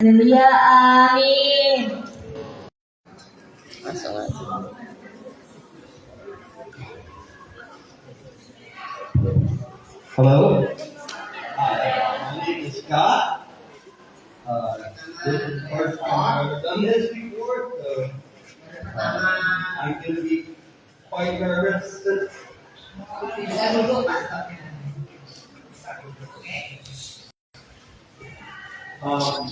Haleluya, amin. Hello. Hi, my name is Scott. This is the first time I've ever done this before, so I'm going to be quite nervous. Um,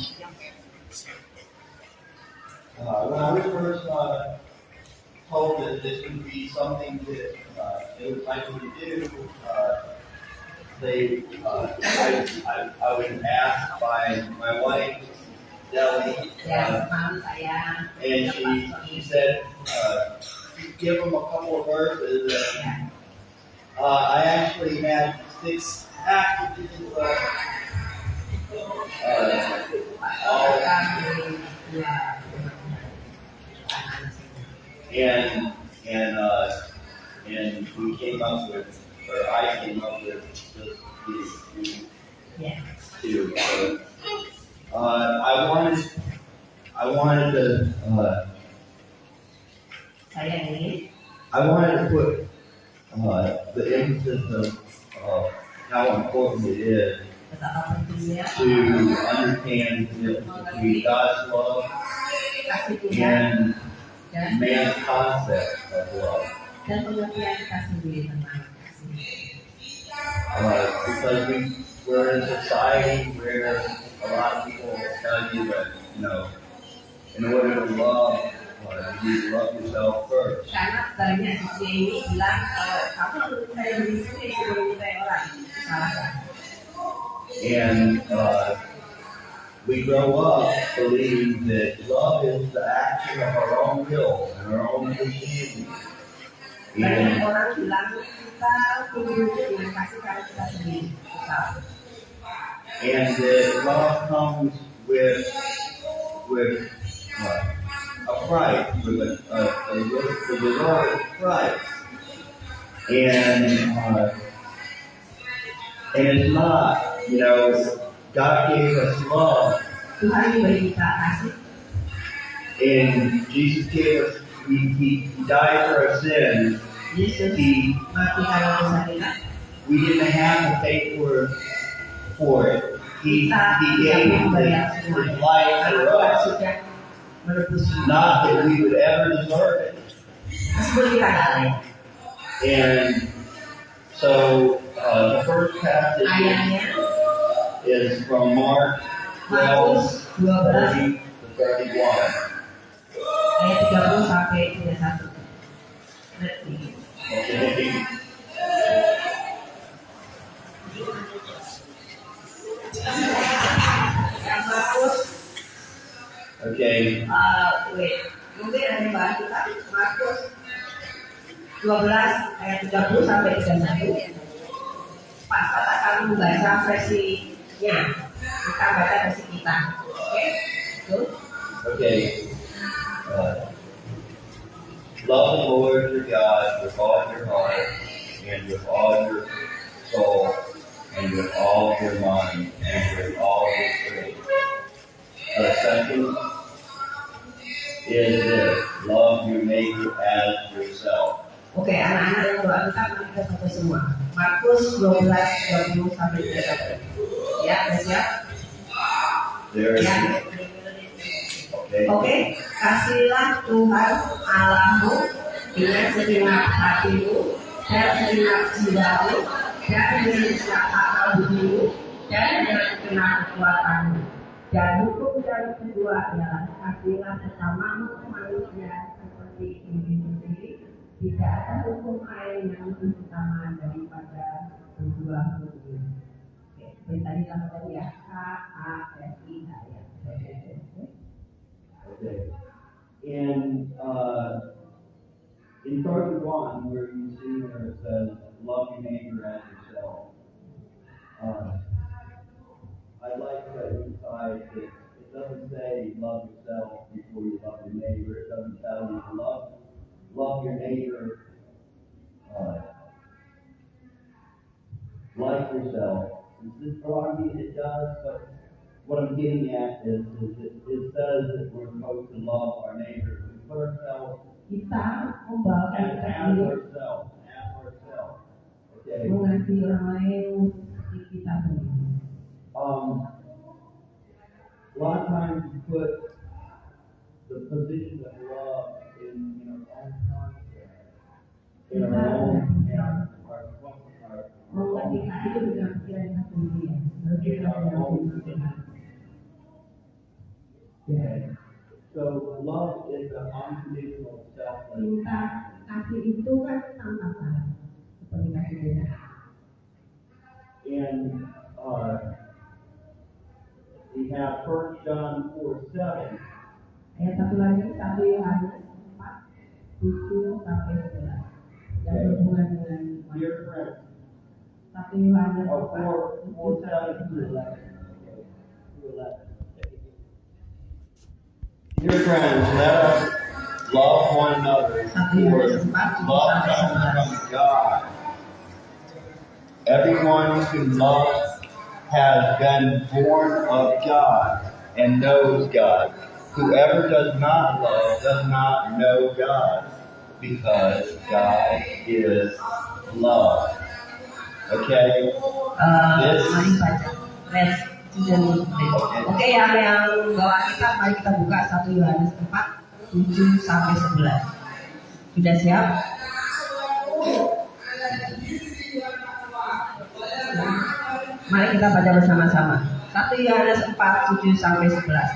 when I was first told that this would be something that they would like me to do, I was asked by my wife, Deli, and she said, give them a couple of verses. I actually had 6 passages and and we came up with, or I came up with just these two. So, I wanted to put the emphasis of how important it is to understand the difference between God's love and man's concept of love. Because we're in a society where a lot of people tell you that, in order to love, you need to love yourself first. Karena banyak di sini bilang kalau kamu harus mencintai diri sendiri sebelum mencintai orang. Itu salah kan? And we grow up believing that love is the action of our own will and our own understanding. Banyak orang bilang kita tulus dengan kasih karena kita sendiri. Salah. And that love comes with a price, with a reward price. And it's not, God gave us love. Tuhan memberi kita kasih. And Jesus gave us, He died for our sins. Yesus mati karena dosa kita. We didn't have to pay for it. He gave His life for us. Not that we would ever deserve it. And so the first passage is from Mark 12:30 to 31. Ayat 30 sampai 31. Okay. Okay. Mungkin ada yang bantu kan? Markus 12 ayat 30 sampai 31. Pas kata kami membaca versinya, kita baca versi kita. Oke? Betul? Okay. Love the Lord your God with all your heart and with all your soul and with all your mind and with all your strength. The second is this: love your neighbor as yourself. Oke, anak-anak yang doa kita sampai semua. Markus 12 30 sampai 31. Ya, udah siap? Ya. Oke, kasihlah Tuhan Allahmu dengan segenap hatimu dan segenap jiwamu dan dengan segenap akal budimu dan dengan segenap kekuatanmu. Dan hukum yang kedua adalah kasihlah sesamamu manusia seperti diri sendiri. Tidak ada hukum lain yang lebih utama daripada kedua hukum ini. Oke, tadi lakukan ya KASI ya. Okay. In 31, where you see where it says, love your neighbor as yourself, I'd like to emphasize that it doesn't say love yourself before you love your neighbor. It doesn't tell you to love your neighbor like yourself. It does, but what I'm getting at is it says that we're supposed to love our neighbors. We put ourselves Kita membawa as kita sendiri ourselves. Okay. mengasihi orang lain seperti kita sendiri. A lot of times we put the position of love in our own concept, in our own, Mengerti itu dengan pikiran kita sendiri ya. Harus kita dengan Okay. So love is an unconditional selfless. cinta kasih itu kan tanpa syarat seperti kasih Tuhan. And we have 1 John 4:7. Ayat satu lagi 1 Yohanes 4:7 sampai 11. Yang berhubungan dengan Dear friends, 1 Yohanes 4:7 sampai to 11. 11. Dear friends, let us love one another, for love comes from God. Everyone who loves has been born of God and knows God. Whoever does not love does not know God, because God is love. Okay? Mari baca. Let's Oke, yang bawa kita, mari kita buka 1 Yohanes 4:7 sampai 11. Sudah siap? Mari kita baca bersama-sama. 1 Yohanes 4:7 sampai 11.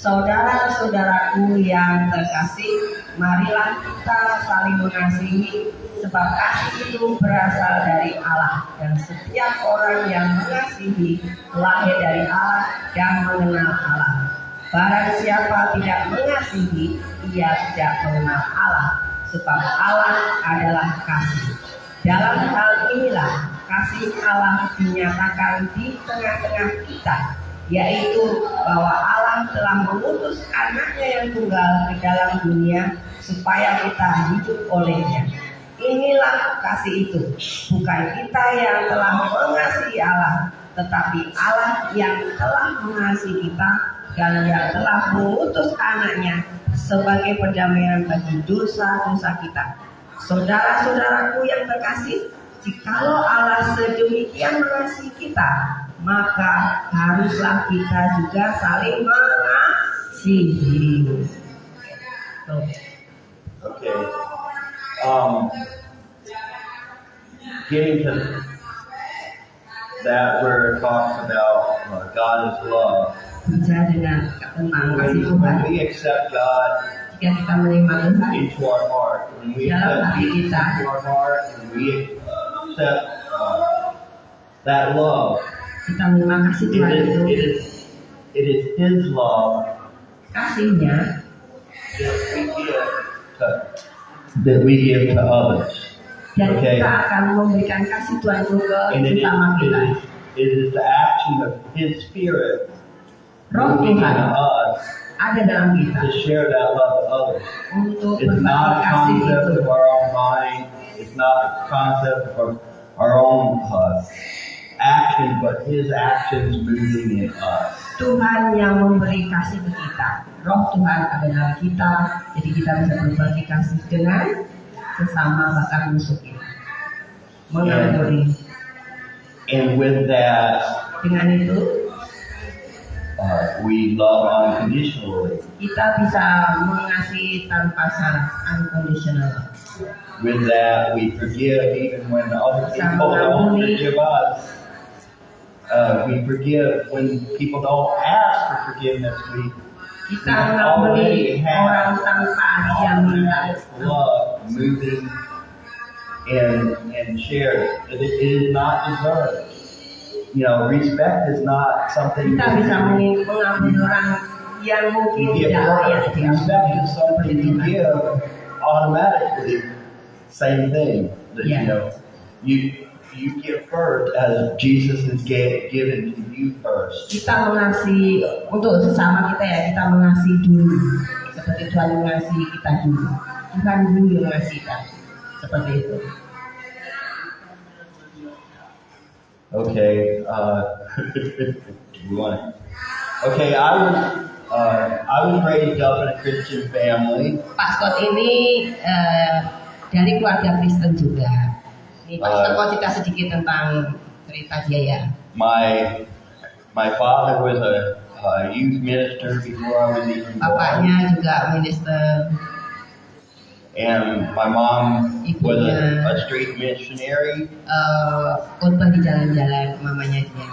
Saudara-saudaraku yang terkasih, marilah kita saling mengasihi, sebab kasih itu berasal dari Allah, dan setiap orang yang mengasihi lahir dari Allah dan mengenal Allah. Barang siapa tidak mengasihi, ia tidak mengenal Allah, sebab Allah adalah kasih. Dalam hal inilah kasih Allah dinyatakan di tengah-tengah kita, yaitu bahwa Allah telah mengutus anaknya yang tunggal ke dalam dunia supaya kita hidup olehnya. Inilah kasih itu, bukan kita yang telah mengasihi Allah, tetapi Allah yang telah mengasihi kita dan yang telah mengutus anaknya sebagai pendamaian bagi dosa-dosa kita. Saudara-saudaraku yang terkasih, jikalau Allah sedemikian mengasihi kita, maka haruslah kita juga saling mengasihi. Okay. Getting to that where it talks about God is love. Bicara dengan tentang kasih Tuhan. When we accept God Jika kita menerima Tuhan into our heart, when we dalam accept hati Jesus kita, into our heart, and we accept that love, kita menerima kasih Tuhan itu, it is His love kasihnya that we give to others. dan Okay. kita akan memberikan kasih Tuhan itu ke And sesama kita. it is the action of His Spirit Roh moving in Tuhan us ada dalam kita to share that love to others. untuk It's berbagi not a kasih concept itu. of our own mind. It's not a concept of our own action, but His actions moving in us. Tuhan yang memberi kasih ke kita. Roh Tuhan ada dalam kita, jadi kita bisa berbagi kasih dengan sesama bahkan musuh kita. Mengampuni. And with that, Dengan itu we love unconditionally. kita bisa mengasihi tanpa syarat, unconditional. With that, we forgive even when other people don't forgive us. We forgive when people don't ask for forgiveness. Kita mengampuni orang tanpa dia minta. Love moving and shared. It is not deserved. Respect is not something Kita bisa mengampuni orang yang mungkin you give tidak layak first. Respect is something you give automatically. Same thing. That, Yeah. you give first as Jesus is given to you first. Kita mengasihi untuk sesama kita ya, kita mengasihi dulu seperti Tuhan mengasihi kita dulu. Tuhan dulu yang mengasihi kita seperti itu. Okay. We want to Okay, I was raised up in a Christian family. Pak Scott ini dari keluarga Kristen juga. Ini Pak Scott mau cerita sedikit tentang cerita dia ya. My father was a youth minister before I was even born. Bapaknya juga minister. And my mom was a street missionary. Khotbah di jalan-jalan mamanya dia.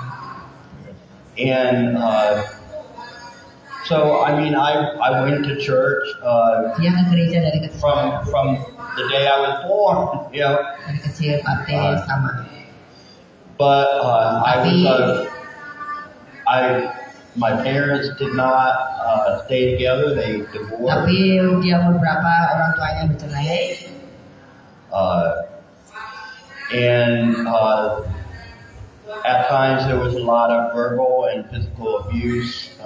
And so I mean I went to church Dia ke gereja dari kecil. from the day I was born, you know. Dari kecil baptis sama. But my parents did not stay together. They divorced. Tapi dia beberapa orang tuanya bercerai. And at times there was a lot of verbal and physical abuse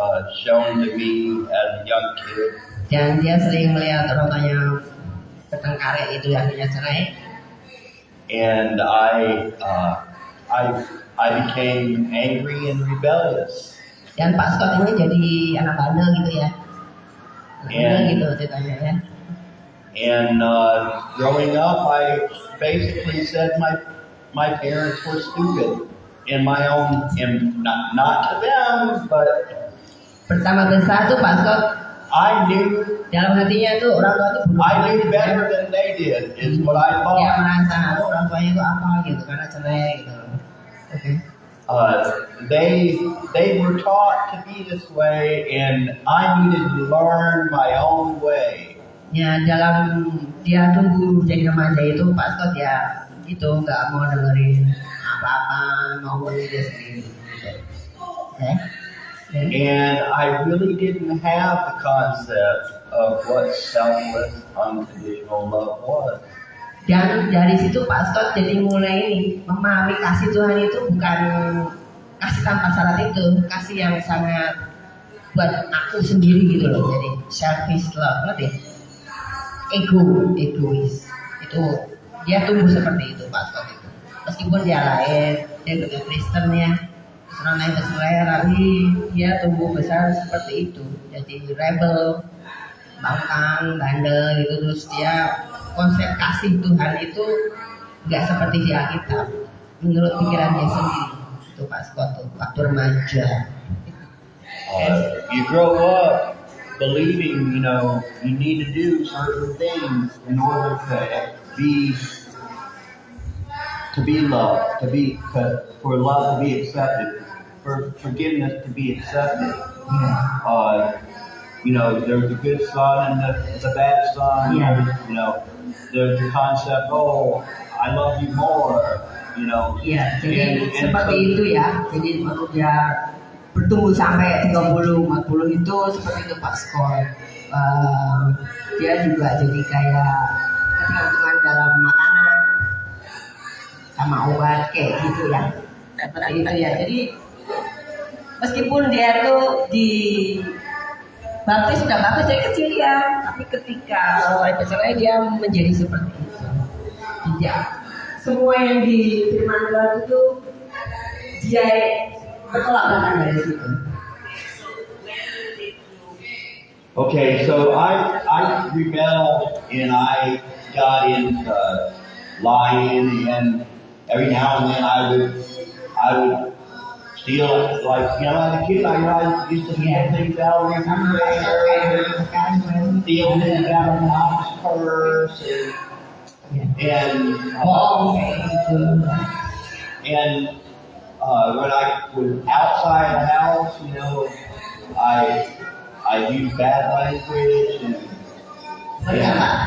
shown to me as a young kid. Dan dia sering melihat orang tuanya bertengkar itu akhirnya cerai. And I became angry and rebellious. Dan Pak Scott ini jadi anak bandel gitu ya. And- Gitu ceritanya ya. And growing up, I basically said my parents were stupid in my own, and not to them, but Pertama besar tuh Pak Scott I knew dalam hatinya tuh orang tua tuh I knew better than they did. Is what I Dia thought. merasa orang tuanya itu apa gitu karena cerai gitu. Oke. They were taught to be this way, and I needed to learn my own way. Ya dalam dia tumbuh jadi remaja itu Pak Scott ya itu nggak mau dengerin apa-apa mau dia sendiri. Oke. And I really didn't have the concept of what selfless, unconditional love was. Dan dari situ Pak Scott jadi mulai ini memahami kasih Tuhan itu bukan kasih tanpa syarat itu, kasih yang sangat buat aku sendiri gitu loh. Jadi selfish love, ngerti? Egois. Itu dia tumbuh seperti itu Pak Scott itu. Meskipun dia lain, dia juga Kristen ya. Orang lain berselera, tapi dia tumbuh besar seperti itu. Jadi rebel, bangkang, bandel gitu. Terus dia konsep kasih Tuhan itu nggak seperti di Alkitab. Menurut pikiran dia sendiri. Itu Pak Scott tuh, waktu remaja. You grow up believing, you know, you need to do certain things in order to be loved, for love to be accepted, for forgiveness to be accepted. You know, there's a good son and the bad son. Yeah. You know, there's the concept, oh, I love you more. You know. Iya, jadi And seperti so- itu ya. Jadi waktu dia bertumbuh sampai 30-40 itu seperti itu Pak Scott. Dia juga jadi kayak ketergantungan dalam makanan sama obat kayak gitu ya. Seperti itu ya. Jadi meskipun dia tuh di baptis sudah baptis dari kecil ya, tapi ketika mulai bercerai dia menjadi seperti itu. Tidak semua yang di firman Tuhan itu dia bertolak belakang dari situ. Okay, so I rebelled and I got into lying, and every now and then I would steal, like, you know, as a kid I used to steal things out of the refrigerator, steal things out of mom's purse, and and when I was outside the house, you know, I used bad language and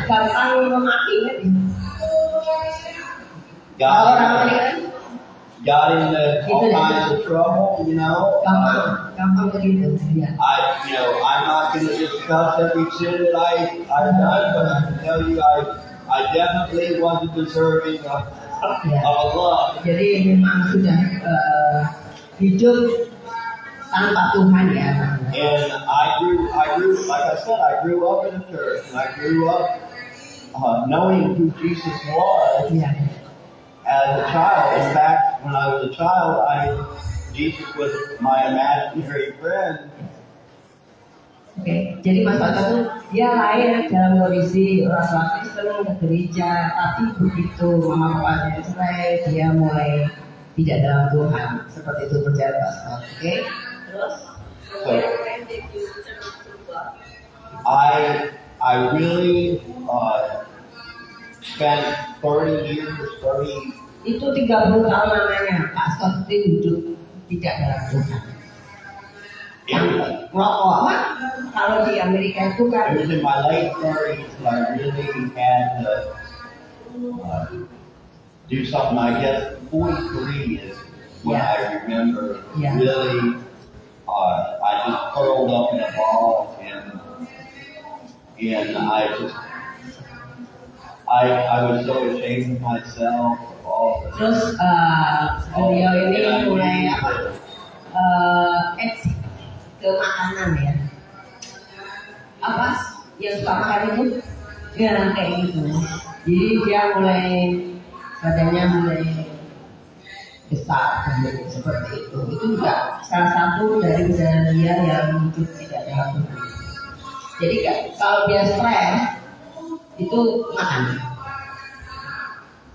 Gampang memaki kan? got into all kinds of trouble, you know. Gampang begitu ya. I'm not going to discuss every sin that I've done, but I can tell you I definitely wasn't deserving of love. Jadi memang sudah hidup tanpa Tuhan ya. And I grew, like I said, I grew up in a church, and I grew up knowing who Jesus was Iya. as a child. In fact, when I was a child, I Jesus was my imaginary friend. Oke, jadi Mas Pastor tuh dia lahir dalam kondisi orang tua Kristen ke gereja, tapi begitu mama papanya cerai, dia mulai tidak dalam Tuhan, seperti itu berjalan Pastor. Oke, terus So I really spent 30 years, 30 itu 30 tahun namanya Pastor itu hidup tidak dalam Tuhan. Yang rokok apa? Kalau di Amerika itu It kan was in my late 30s that I really had to do something. I guess 43 is when I remember Yeah. really, I just curled up in a ball and I was so ashamed of myself. All terus beliau ini mulai apa? Eksik ke makanan ya. Apa yang suka makan itu ya kayak gitu. Jadi dia mulai badannya mulai besar seperti itu. Itu juga salah satu dari gejala dia yang hidup tidak dalam Tuhan. Jadi kalau dia stres itu makan.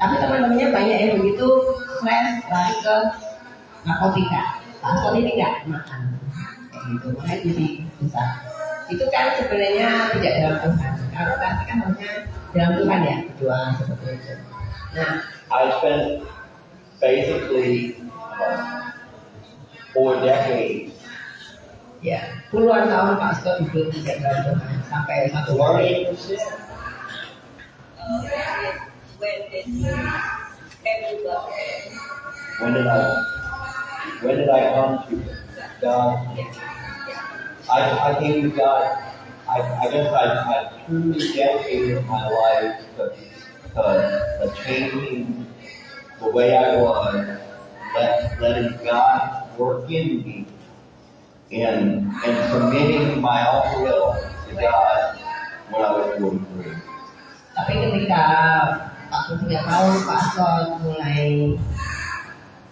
Tapi teman-temannya banyak yang begitu stres lari ke narkotika. Pastor ini nggak makan. Kayak gitu, makanya jadi besar. Itu kan sebenarnya tidak dalam Tuhan. Kalau pasti kan harusnya dalam Tuhan ya, berdoa seperti itu. Nah, I spent basically 4 decades ya puluhan tahun pastor hidup tidak dalam Tuhan sampai satu hari. learning to sin. When did I come to God? I came to God. I guess I truly dedicated my life to changing the way I was, letting God work in me, and submitting my own will to God when I was 43. Tapi ketika waktu 3 tahun pastor mulai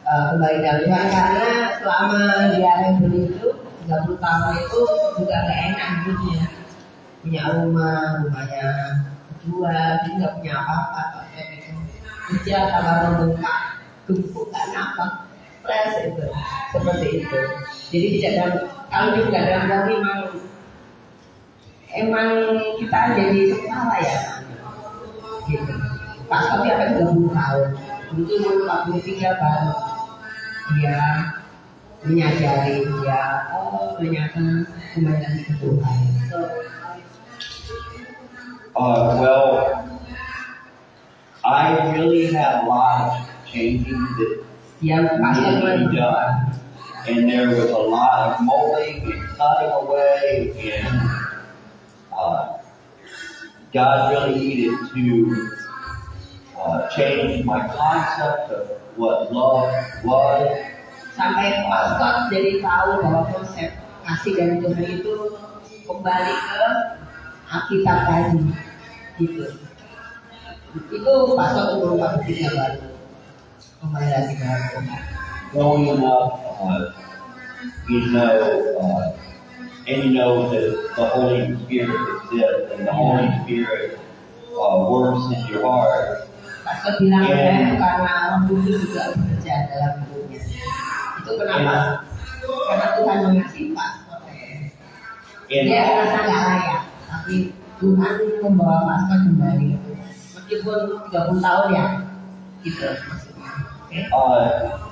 kembali dalam Tuhan karena selama dia rebel itu 30 tahun itu juga gak enak hidupnya, punya rumahnya jual, jadi nggak punya apa-apa kayak gitu. Kerja tambah membengkak, tumpuk karena apa? Stres itu, seperti itu. Jadi tidak dalam, kalau dia nggak dalam hati emang kita jadi salah ya. Gitu. Pas tapi apa 30 tahun, itu 43 baru dia menyadari dia ternyata kembali lagi ke Tuhan. Well, I really had a lot of changing that Yang pastor needed to be done, and there was a lot of mowing and cutting away, and God really needed to change my concept of what love was. sampai pastor jadi tahu bahwa konsep kasih dari Tuhan itu kembali ke Alkitab tadi, gitu. Itu pastor umur 43 baru kembali lagi ke Tuhan. Growing up, and you know that the Holy Spirit exists, and the Holy Spirit works in your heart. Pastor bilang karena Roh Kudus juga bekerja dalam hidupnya. Itu kenapa? Karena Tuhan mengasihi pastor. Dia merasa nggak layak, tapi Tuhan membawa pastor kembali. Meskipun 30 tahun ya, gitu maksudnya.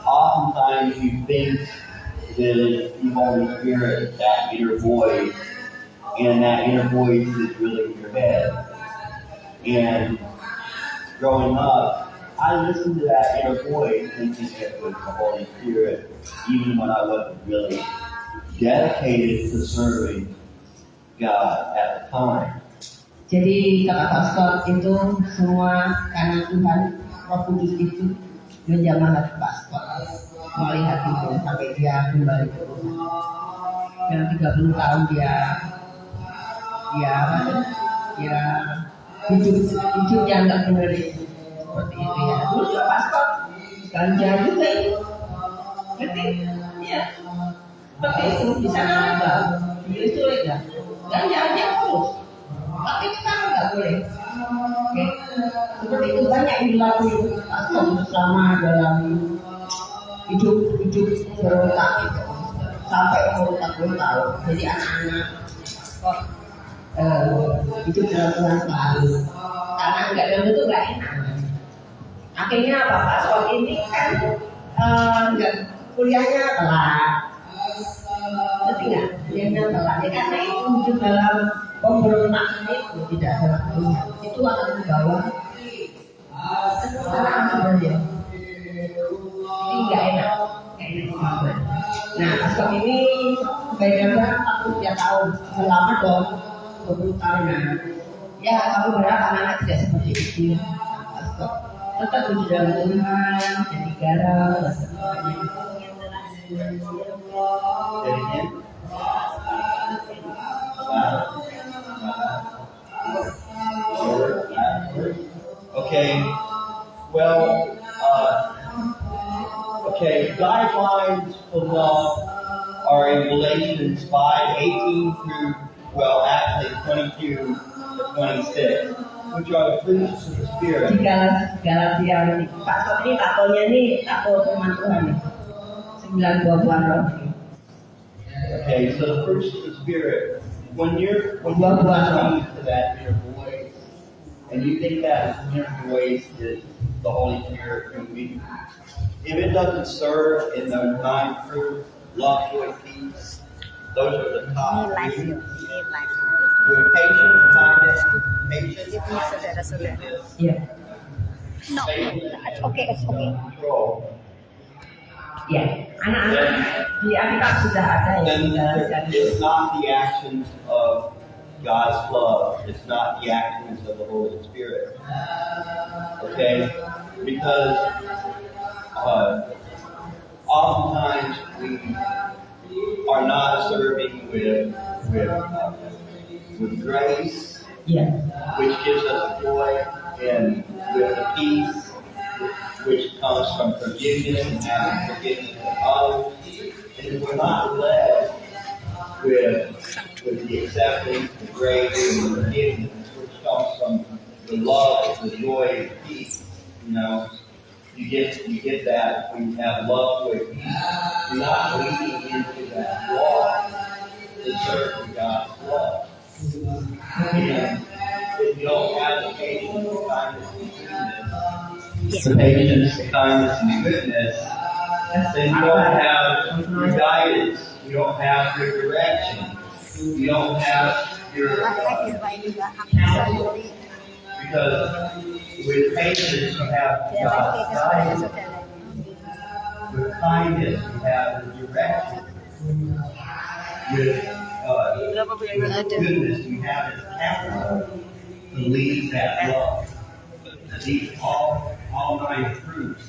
Oftentimes you think that it's the Holy Spirit, that inner voice, and that inner voice is really in your head. And growing up, I listened to that inner voice thinking it was the Holy Spirit, even when I wasn't really dedicated to serving God at the time. Jadi kata pastor itu semua karena Tuhan Roh Kudus itu menjamah hati pastor, melihat itu sampai dia kembali ke Tuhan. Dan 30 tahun dia hidup yang nggak benar itu seperti itu ya. Dulu juga pastor ganja juga itu, ngerti? Ya, seperti itu. Di sana legal, itu legal. Dan jangan terus. Tapi kita nggak boleh. Oke. Seperti itu banyak yang dilakukan selama dalam hidup berotak gitu. Sampai umur 40 tahun. Jadi anak-anak kok hidup dalam Tuhan selalu. Karena nggak dalam itu nggak enak. Akhirnya apa Pak Scott ini kan nggak kuliahnya telat. Ngerti nggak? Kuliahnya telat. Ya karena itu hidup dalam pemberontakan itu tidak ada waktunya. Itu akan membawa kesalahan sebenarnya. Jadi nggak enak juga. Nah, Askom ini bayarnya 43 tahun, selama dong 20 tahunan. Ya, kamu berharap anak-anak tidak seperti itu. Askom tetap di dalam Tuhan, jadi garam, Jadinya, okay. Well, guidelines for law are in Galatians 5:18 through, actually 22 to 26, which are the fruits of the Spirit. Di Galatia ini, Pak Scott ini takonya nih, tako firman Tuhan nih. 9 buah-buahan roh. Okay, so the fruits of the Spirit, when you're listening to that inner voice, and you think that inner voice is the Holy Spirit moving, if it doesn't serve in those 9 fruits, love, joy, peace, those are the top three. With patience, kindness, Yeah. faithfulness, Okay. control. Ya, anak-anak di Alkitab sudah ada ya. Then it's not the actions of God's love. It's not the actions of the Holy Spirit. Okay? Because oftentimes we are not serving with grace, Ya. which gives us joy, and with the peace, which comes from forgiveness and having forgiveness of others. And if we're not led with the acceptance, the grace, and the forgiveness, which comes from the love, the joy, and the peace, you get that when you have love, joy, peace. You're not leading into that law to serve God's love. And if you don't have the patience, the kindness, and goodness, the patience, the kindness, and goodness, then you don't have your guidance, you don't have your direction, you don't have your counsel. Because with patience you have God's guidance, with kindness you have the direction, with goodness you have His counsel to lead that love. These all 9 fruits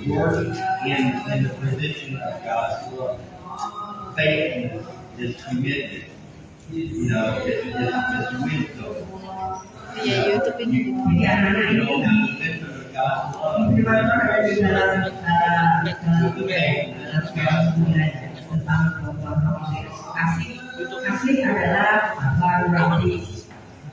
work in the position of God's love. Faith is committed. It's wisdom. Jadi anak-anak ini The position of God's love. firman Tuhan ada di dalam tentang kasih adalah berarti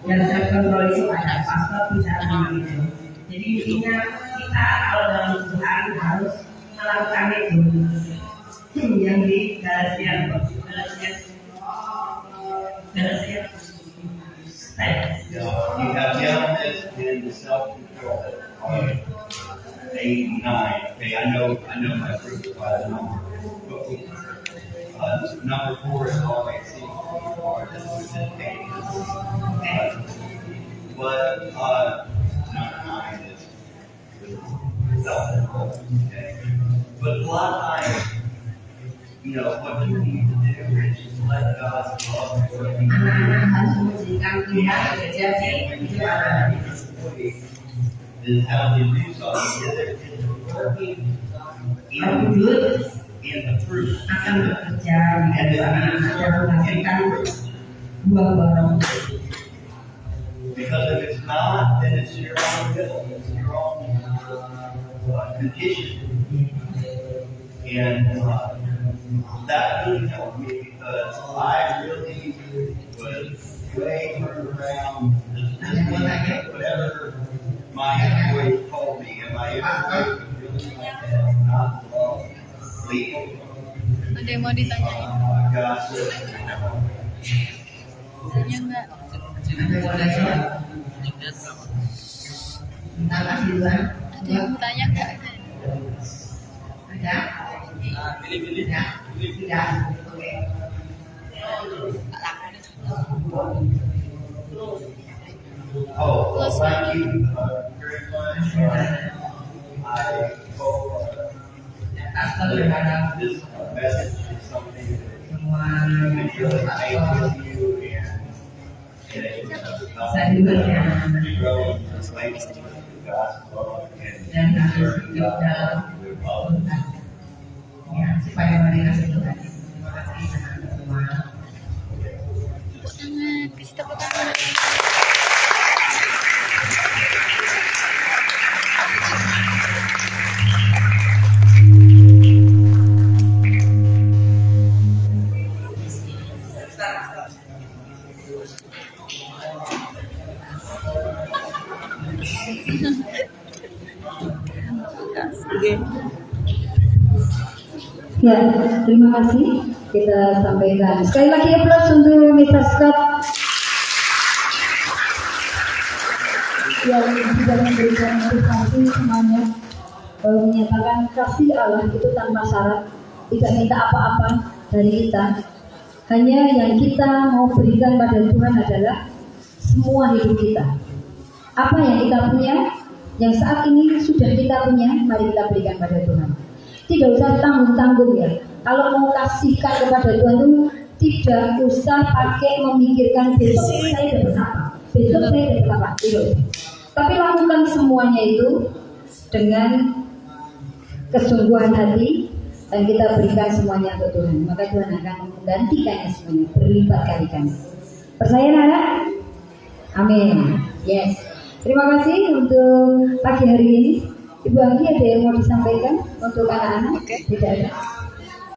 dan self-control itu ada pastor bicara itu. Jadi intinya kita kalau dalam Tuhan harus melakukan itu yang di Galatia You have gentleness and self-control. 8, 9. Okay, I know my fruits by the number. Number 4 is always seems to be hard. This is patience. But number 9 is self-control. Okay, but a lot of times, what you need to do is just let God's love work in you. anak-anak harus menjadikan Tuhan terjadi itu ada. Is how they do something. It's working Kalau dulu in the fruit. akan bekerja di dalam menghasilkan buah-buah roh. Because if it's not, then it's your own will. It's your own condition. And that really helped me because I really was way turned around just whatever my employees told me, and my employees really like that, not legal. Ada yang mau ditanyain? Gosh. Tanya nggak? Ada yang mau tanya nggak? Pilih-pilih. Oh, well, thank you very much. I hope this message is something that can really make with you and help you grow in this relationship with the gospel and serve God with others. Ya, supaya mereka sesuai. Terima kasih teman-teman semua. Tepuk tangan, kasih tepuk tangan. Ya, terima kasih kita sampaikan. Sekali lagi aplaus untuk Mr. Scott yang sudah memberikan motivasi semuanya, menyatakan kasih Allah itu tanpa syarat, tidak minta apa-apa dari kita. Hanya yang kita mau berikan pada Tuhan adalah semua hidup kita. Apa yang kita punya, yang saat ini sudah kita punya, mari kita berikan pada Tuhan. Tidak usah tanggung-tanggung ya. Kalau mau kasihkan kepada Tuhan itu tidak usah pakai memikirkan besok saya dapat apa, besok saya dapat apa. Tidak. Tapi lakukan semuanya itu dengan kesungguhan hati dan kita berikan semuanya untuk Tuhan. Maka Tuhan akan menggantikannya semuanya berlipat kali ganda. Percaya nggak? Amin. Yes. Terima kasih untuk pagi hari ini. Ibu Anggi ada yang mau disampaikan untuk anak-anak? Tidak ada.